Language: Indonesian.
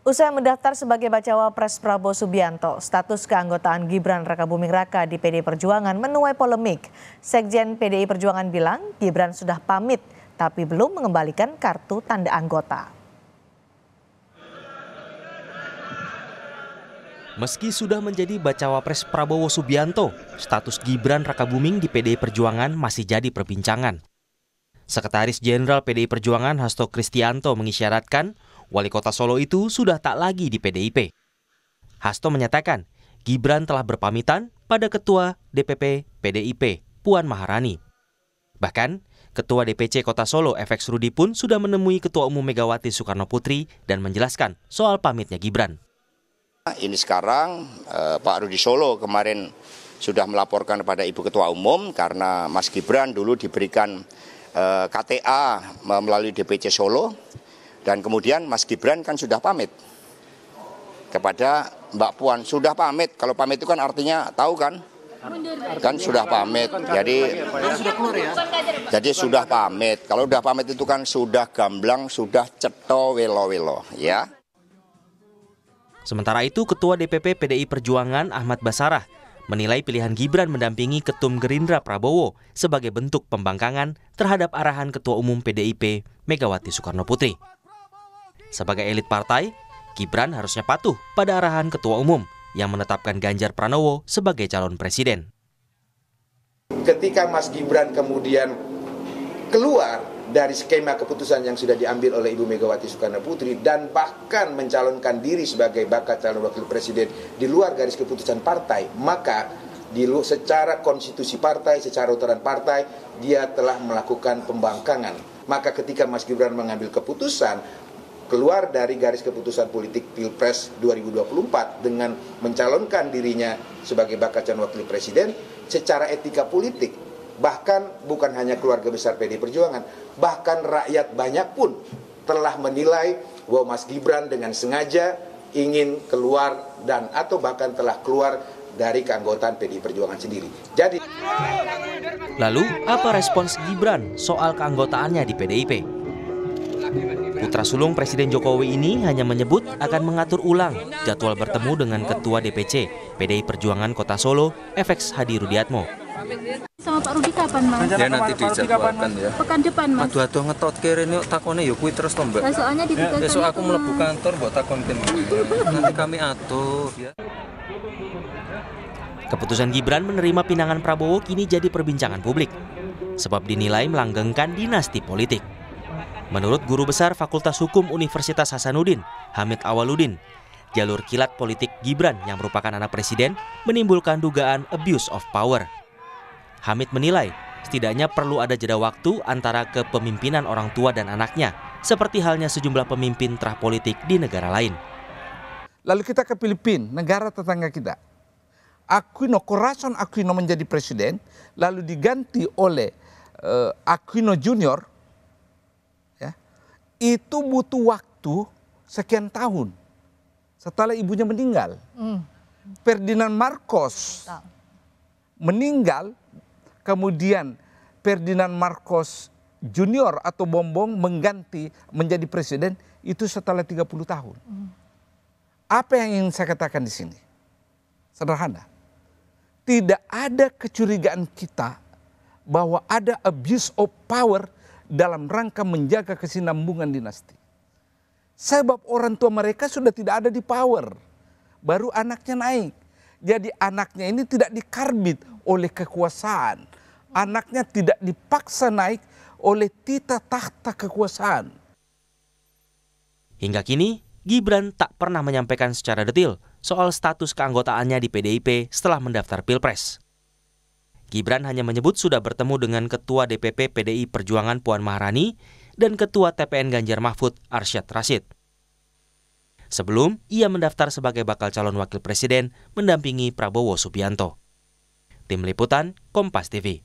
Usai mendaftar sebagai bacawa pres Prabowo Subianto, status keanggotaan Gibran Rakabuming Raka di PDI Perjuangan menuai polemik. Sekjen PDI Perjuangan bilang Gibran sudah pamit, tapi belum mengembalikan kartu tanda anggota. Meski sudah menjadi bacawa pres Prabowo Subianto, status Gibran Rakabuming di PDI Perjuangan masih jadi perbincangan. Sekretaris Jenderal PDI Perjuangan Hasto Kristianto mengisyaratkan Wali Kota Solo itu sudah tak lagi di PDIP. Hasto menyatakan Gibran telah berpamitan pada Ketua DPP PDIP Puan Maharani. Bahkan, Ketua DPC Kota Solo FX Rudi pun sudah menemui Ketua Umum Megawati Soekarno Putri dan menjelaskan soal pamitnya Gibran. Ini sekarang Pak Rudi Solo kemarin sudah melaporkan kepada Ibu Ketua Umum karena Mas Gibran dulu diberikan KTA melalui DPC Solo. Dan kemudian Mas Gibran kan sudah pamit kepada Mbak Puan. Sudah pamit, kalau pamit itu kan artinya tahu kan? Kan sudah pamit, jadi sudah pamit. Kalau sudah pamit itu kan sudah gamblang, sudah cetho welo-welo, ya. Sementara itu, Ketua DPP PDI Perjuangan Ahmad Basarah menilai pilihan Gibran mendampingi Ketum Gerindra Prabowo sebagai bentuk pembangkangan terhadap arahan Ketua Umum PDIP Megawati Soekarno Putri. Sebagai elit partai, Gibran harusnya patuh pada arahan Ketua Umum yang menetapkan Ganjar Pranowo sebagai calon presiden. Ketika Mas Gibran kemudian keluar dari skema keputusan yang sudah diambil oleh Ibu Megawati Soekarno Putri dan bahkan mencalonkan diri sebagai bakal calon wakil presiden di luar garis keputusan partai, maka secara konstitusi partai, secara aturan partai, dia telah melakukan pembangkangan. Maka ketika Mas Gibran mengambil keputusan keluar dari garis keputusan politik Pilpres 2024 dengan mencalonkan dirinya sebagai bakal calon wakil presiden, secara etika politik, bahkan bukan hanya keluarga besar PDI Perjuangan, bahkan rakyat banyak pun telah menilai bahwa Mas Gibran dengan sengaja ingin keluar dan atau bahkan telah keluar dari keanggotaan PDI Perjuangan sendiri. Jadi, lalu apa respons Gibran soal keanggotaannya di PDIP? Putra sulung Presiden Jokowi ini hanya menyebut akan mengatur ulang jadwal bertemu dengan Ketua DPC PDI Perjuangan Kota Solo, FX Hadi Rudiatmo. Sama Pak Rudi kapan, Mas? Ya nanti dijadwalkan ya. Pekan depan, Mas. Aduh ngetot kere nih takone ya kuwi terus to, Mbak. Nah, soalnya di besok aku mlebu kantor mbok takonken. Nanti kami atur ya. Keputusan Gibran menerima pinangan Prabowo kini jadi perbincangan publik, sebab dinilai melanggengkan dinasti politik. Menurut Guru Besar Fakultas Hukum Universitas Hasanuddin, Hamid Awaludin, jalur kilat politik Gibran yang merupakan anak presiden menimbulkan dugaan abuse of power. Hamid menilai setidaknya perlu ada jeda waktu antara kepemimpinan orang tua dan anaknya, seperti halnya sejumlah pemimpin terah politik di negara lain. Lalu kita ke Filipina, negara tetangga kita. Corazon Aquino menjadi presiden, lalu diganti oleh Aquino Junior. Itu butuh waktu sekian tahun setelah ibunya meninggal. Ferdinand Marcos meninggal, kemudian Ferdinand Marcos Junior atau Bongbong mengganti menjadi presiden itu setelah 30 tahun. Apa yang ingin saya katakan di sini? Sederhana. Tidak ada kecurigaan kita bahwa ada abuse of power dalam rangka menjaga kesinambungan dinasti. Sebab orang tua mereka sudah tidak ada di power. Baru anaknya naik. Jadi anaknya ini tidak dikarbit oleh kekuasaan. Anaknya tidak dipaksa naik oleh tita tahta kekuasaan. Hingga kini, Gibran tak pernah menyampaikan secara detail soal status keanggotaannya di PDIP setelah mendaftar Pilpres. Gibran hanya menyebut sudah bertemu dengan Ketua DPP PDI Perjuangan Puan Maharani dan Ketua TPN Ganjar Mahfud Arsyad Rashid. Sebelum ia mendaftar sebagai bakal calon wakil presiden mendampingi Prabowo Subianto. Tim Liputan, Kompas TV.